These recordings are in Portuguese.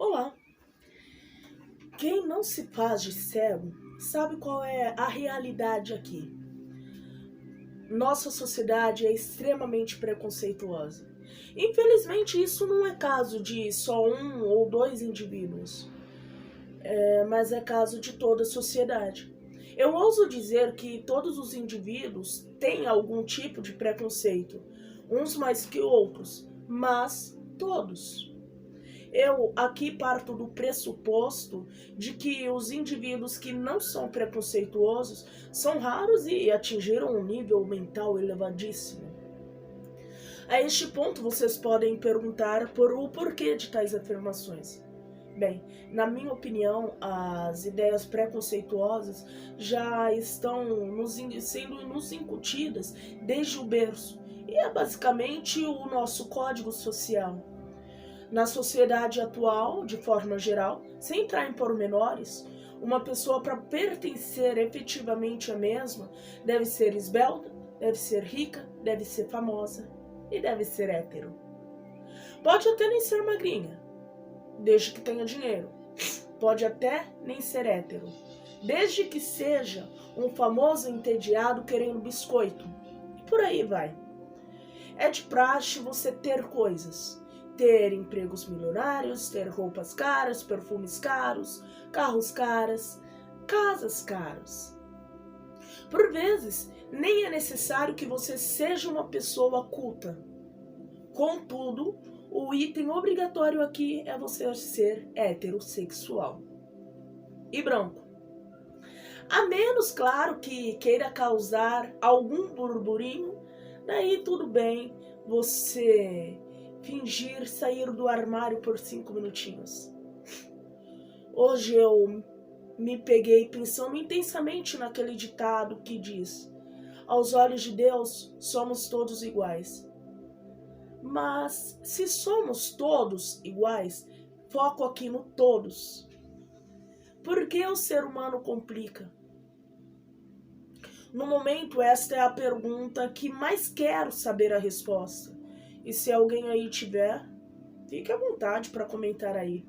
Olá! Quem não se faz de cego sabe qual é a realidade aqui. Nossa sociedade é extremamente preconceituosa. Infelizmente, isso não é caso de só um ou dois indivíduos, mas é caso de toda a sociedade. Eu ouso dizer que todos os indivíduos têm algum tipo de preconceito, uns mais que outros, mas todos. Eu aqui parto do pressuposto de que os indivíduos que não são preconceituosos são raros e atingiram um nível mental elevadíssimo. A este ponto, vocês podem perguntar por o porquê de tais afirmações. Bem, na minha opinião, as ideias preconceituosas já estão sendo nos incutidas desde o berço, e é basicamente o nosso código social. Na sociedade atual, de forma geral, sem entrar em pormenores, uma pessoa, para pertencer efetivamente à mesma, deve ser esbelta, deve ser rica, deve ser famosa e deve ser hétero. Pode até nem ser magrinha, desde que tenha dinheiro. Pode até nem ser hétero, desde que seja um famoso entediado querendo biscoito. E por aí vai. É de praxe você ter coisas. Ter empregos milionários, ter roupas caras, perfumes caros, carros caros, casas caras. Por vezes, nem é necessário que você seja uma pessoa culta. Contudo, o item obrigatório aqui é você ser heterossexual e branco. A menos, claro, que queira causar algum burburinho, daí tudo bem você fingir sair do armário por 5 minutinhos. Hoje eu me peguei pensando intensamente naquele ditado que diz: aos olhos de Deus somos todos iguais. Mas se somos todos iguais, foco aqui no todos. Por que o ser humano complica? No momento, esta é a pergunta que mais quero saber a resposta. E se alguém aí tiver, fique à vontade para comentar aí.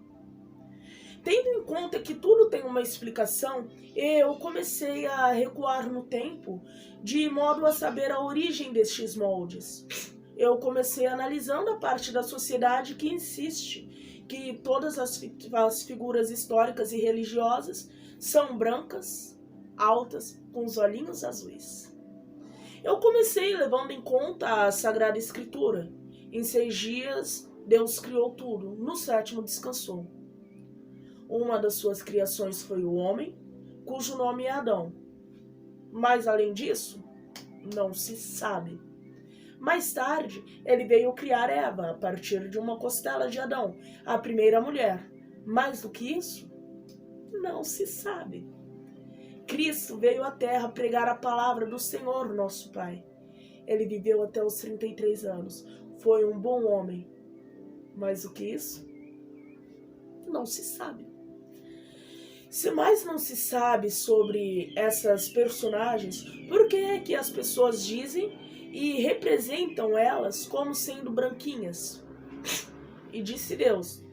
Tendo em conta que tudo tem uma explicação, eu comecei a recuar no tempo de modo a saber a origem destes moldes. Eu comecei analisando a parte da sociedade que insiste que todas as figuras históricas e religiosas são brancas, altas, com os olhinhos azuis. Eu comecei levando em conta a Sagrada Escritura. Em 6 dias, Deus criou tudo, no 7º descansou. Uma das suas criações foi o homem, cujo nome é Adão. Mas, além disso, não se sabe. Mais tarde, ele veio criar Eva, a partir de uma costela de Adão, a primeira mulher. Mais do que isso, não se sabe. Cristo veio à Terra pregar a palavra do Senhor, nosso Pai. Ele viveu até os 33 anos. Foi um bom homem. Mais do que isso, não se sabe. Se mais não se sabe sobre essas personagens, por que é que as pessoas dizem e representam elas como sendo branquinhas? E disse Deus: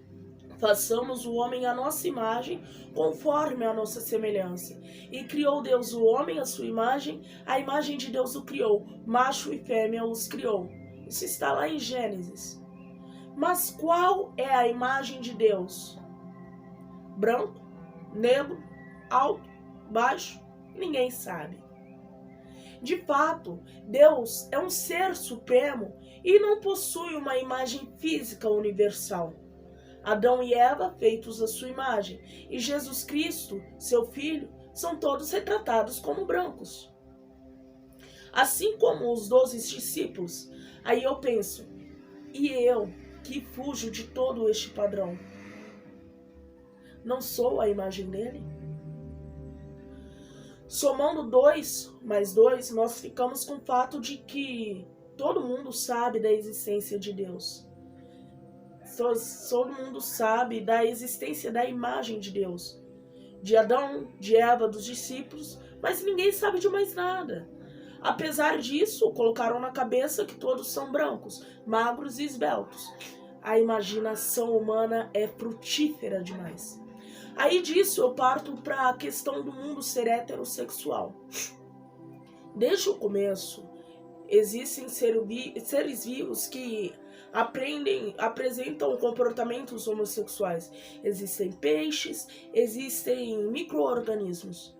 façamos o homem à nossa imagem, conforme a nossa semelhança. E criou Deus o homem à sua imagem, a imagem de Deus o criou, macho e fêmea os criou. Isso está lá em Gênesis. Mas qual é a imagem de Deus? Branco, negro, alto, baixo? Ninguém sabe. De fato, Deus é um ser supremo e não possui uma imagem física universal. Adão e Eva, feitos à sua imagem, e Jesus Cristo, seu Filho, são todos retratados como brancos. Assim como os 12 discípulos. Aí eu penso, e eu, que fujo de todo este padrão, não sou a imagem dele? Somando 2 mais 2, nós ficamos com o fato de que todo mundo sabe da existência de Deus. Todo mundo sabe da existência da imagem de Deus, de Adão, de Eva, dos discípulos, mas ninguém sabe de mais nada. Apesar disso, colocaram na cabeça que todos são brancos, magros e esbeltos. a imaginação humana é frutífera demais. Aí disso eu parto para a questão do mundo ser heterossexual. Desde o começo, existem seres vivos que apresentam comportamentos homossexuais. Existem peixes, existem micro-organismos.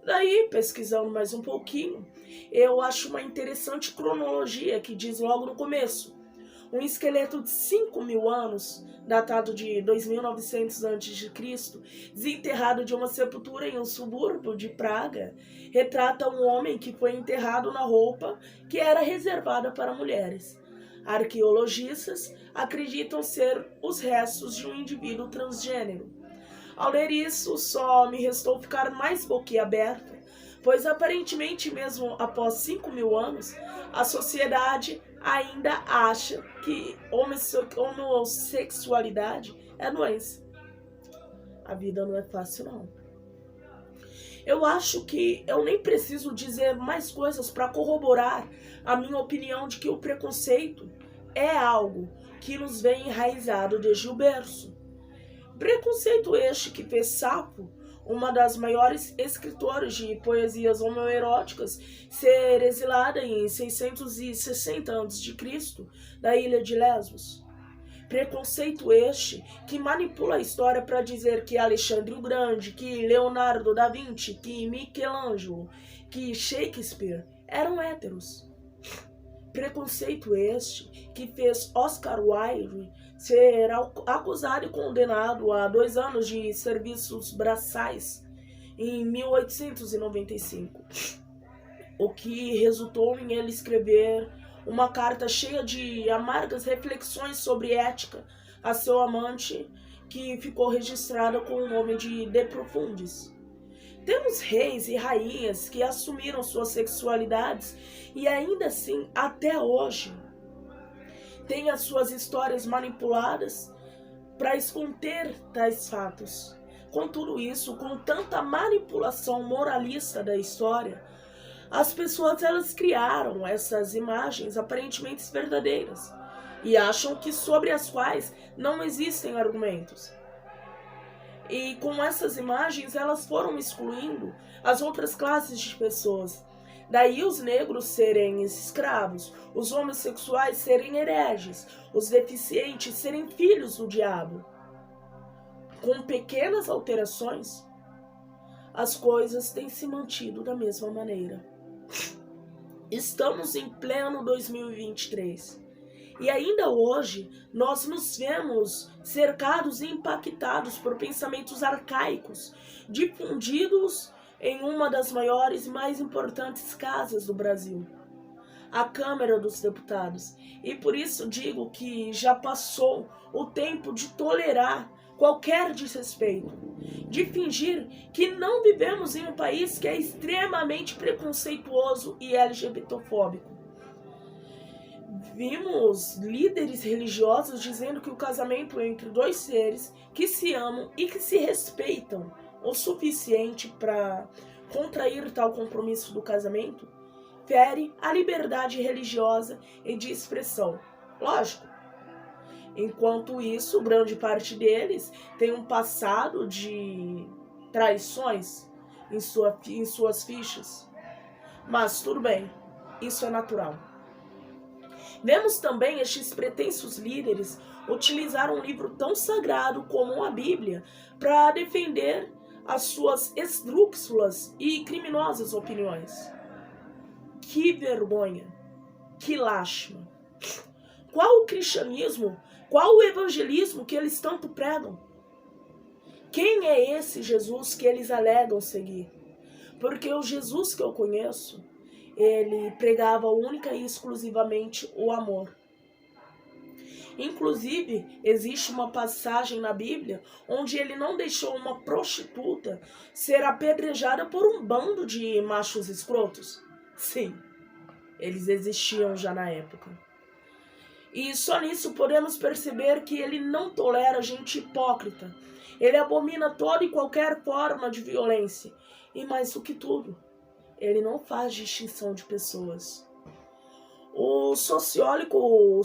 Daí, pesquisando mais um pouquinho, eu acho uma interessante cronologia que diz logo no começo. Um esqueleto de 5.000 anos, datado de 2900 a.C., desenterrado de uma sepultura em um subúrbio de Praga, retrata um homem que foi enterrado na roupa que era reservada para mulheres. Arqueologistas acreditam ser os restos de um indivíduo transgênero. Ao ler isso, só me restou ficar mais boquiaberto, pois aparentemente mesmo após 5.000 anos, a sociedade ainda acha que homossexualidade é doença. A vida não é fácil, não. Eu acho que eu nem preciso dizer mais coisas para corroborar a minha opinião de que o preconceito é algo que nos vem enraizado desde o berço. Preconceito este que fez Sappho, uma das maiores escritoras de poesias homoeróticas, ser exilada em 660 a.C. da ilha de Lesbos. Preconceito este que manipula a história para dizer que Alexandre o Grande, que Leonardo da Vinci, que Michelangelo, que Shakespeare eram héteros. Preconceito este que fez Oscar Wilde ser acusado e condenado a 2 anos de serviços braçais em 1895, o que resultou em ele escrever uma carta cheia de amargas reflexões sobre ética a seu amante, que ficou registrada com o nome de De Profundis. Temos reis e rainhas que assumiram suas sexualidades e ainda assim, até hoje, têm as suas histórias manipuladas para esconder tais fatos. Com tudo isso, com tanta manipulação moralista da história, as pessoas elas criaram essas imagens aparentemente verdadeiras e acham que sobre as quais não existem argumentos. E com essas imagens elas foram excluindo as outras classes de pessoas. Daí os negros serem escravos, os homossexuais serem hereges, os deficientes serem filhos do diabo. Com pequenas alterações, as coisas têm se mantido da mesma maneira. Estamos em pleno 2023 e ainda hoje nós nos vemos cercados e impactados por pensamentos arcaicos, difundidos em uma das maiores e mais importantes casas do Brasil, a Câmara dos Deputados. E por isso digo que já passou o tempo de tolerar qualquer desrespeito, de fingir que não vivemos em um país que é extremamente preconceituoso e LGBTfóbico. Vimos líderes religiosos dizendo que o casamento entre dois seres que se amam e que se respeitam o suficiente para contrair tal compromisso do casamento fere a liberdade religiosa e de expressão. Lógico. Enquanto isso, grande parte deles tem um passado de traições em suas fichas. Mas tudo bem, isso é natural. Vemos também estes pretensos líderes utilizar um livro tão sagrado como a Bíblia para defender as suas esdrúxulas e criminosas opiniões. Que vergonha! Que lástima! Qual o cristianismo, qual o evangelismo que eles tanto pregam? Quem é esse Jesus que eles alegam seguir? Porque o Jesus que eu conheço, ele pregava única e exclusivamente o amor. Inclusive, existe uma passagem na Bíblia onde ele não deixou uma prostituta ser apedrejada por um bando de machos escrotos. Sim, eles existiam já na época. E só nisso podemos perceber que ele não tolera gente hipócrita. Ele abomina toda e qualquer forma de violência. E mais do que tudo, ele não faz distinção de pessoas. O sociólogo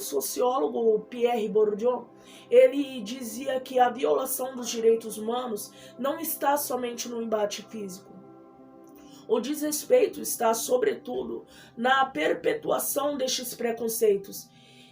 Pierre Bourdieu, ele dizia que a violação dos direitos humanos não está somente no embate físico. O desrespeito está, sobretudo, na perpetuação destes preconceitos.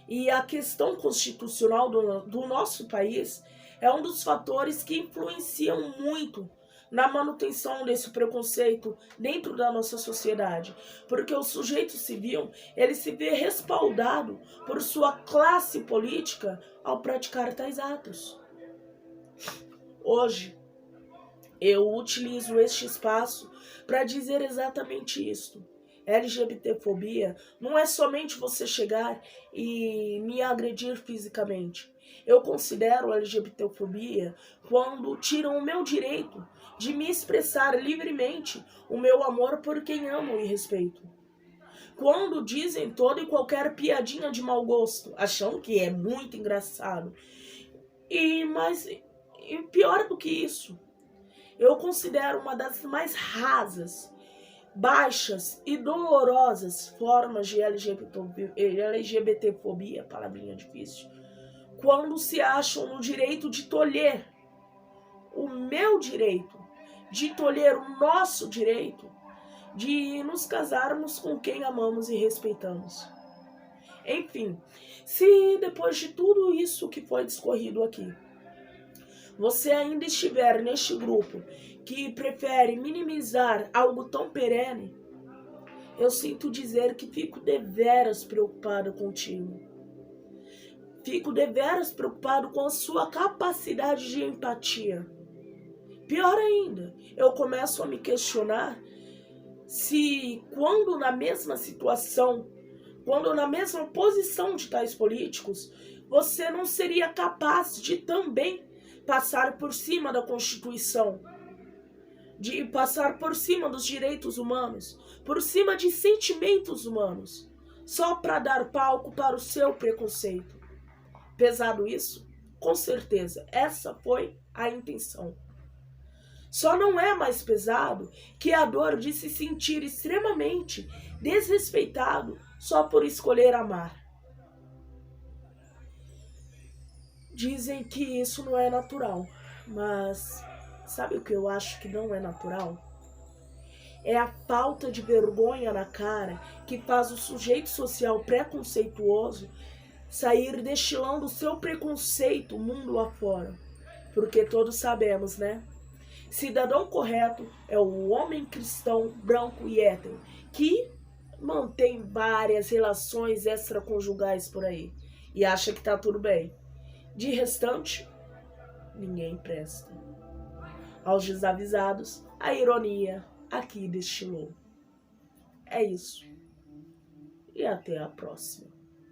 E a questão constitucional do nosso país é um dos fatores que influenciam muito na manutenção desse preconceito dentro da nossa sociedade, porque o sujeito civil, ele se vê respaldado por sua classe política ao praticar tais atos. Hoje, eu utilizo este espaço para dizer exatamente isto. LGBTfobia não é somente você chegar e me agredir fisicamente. Eu considero LGBTfobia quando tiram o meu direito de me expressar livremente o meu amor por quem amo e respeito. Quando dizem toda e qualquer piadinha de mau gosto, achando que é muito engraçado. Mas pior do que isso, eu considero uma das mais rasas, baixas e dolorosas formas de LGBTfobia, palavrinha difícil, quando se acham no direito de tolher o meu direito, de tolher o nosso direito de nos casarmos com quem amamos e respeitamos. Enfim, se depois de tudo isso que foi discorrido aqui, você ainda estiver neste grupo que prefere minimizar algo tão perene, eu sinto dizer que fico deveras preocupada contigo. Fico deveras preocupado com a sua capacidade de empatia. Pior ainda, eu começo a me questionar se quando na mesma situação, quando na mesma posição de tais políticos, você não seria capaz de também passar por cima da Constituição, de passar por cima dos direitos humanos, por cima de sentimentos humanos, só para dar palco para o seu preconceito. Pesado isso? Com certeza, essa foi a intenção. Só não é mais pesado que a dor de se sentir extremamente desrespeitado só por escolher amar. Dizem que isso não é natural, mas sabe o que eu acho que não é natural? É a falta de vergonha na cara que faz o sujeito social preconceituoso sair destilando seu preconceito mundo afora. Porque todos sabemos, né? Cidadão correto é o homem cristão, branco e hétero, que mantém várias relações extraconjugais por aí e acha que tá tudo bem. De restante, ninguém presta. Aos desavisados, a ironia aqui destilou. É isso. E até a próxima.